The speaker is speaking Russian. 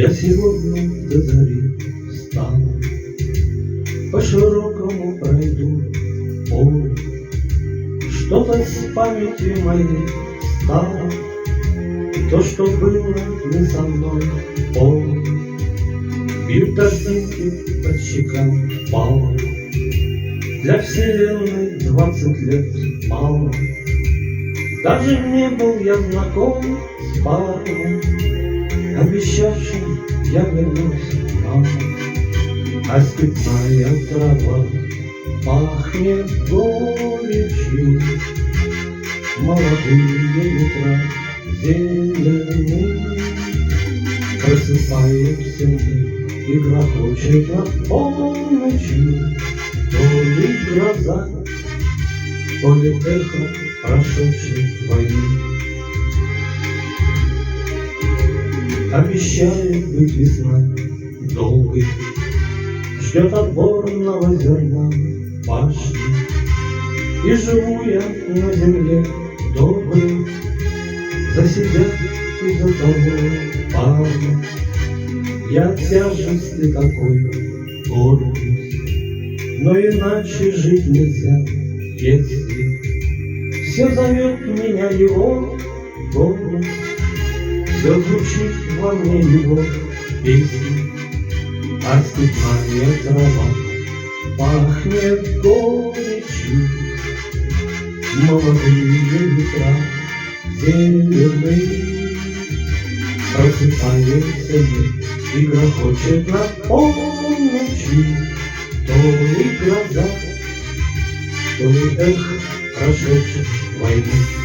Я сегодня до зари встану, по широкому пройду полу. Что-то с памяти моей стало, то, что было не со мной, помню. Бьют дождинки под щекам пало. Для вселенной 20 лет мало. Даже не был я знаком с парнем, обещавшим, я вернусь мама. А степная трава пахнет горечью, молодые ветра зеленые. Просыпаемся мы и грохочет над полночью то ли гроза, то ли эхо прошедшей войны. Обещает быть весна долгой, ждет отборного зерна пашни. И живу я на земле доброй, за себя и за того парня. Я от тяжести такой гордость, но иначе жить нельзя, если все зовет меня его голос, все звучит во мне его песни. А степная трава пахнет горечью, молодые ветра зеленые. Просыпаемся мы и грохочет над полночью то ли гроза, то ли эхо прошедшей войны.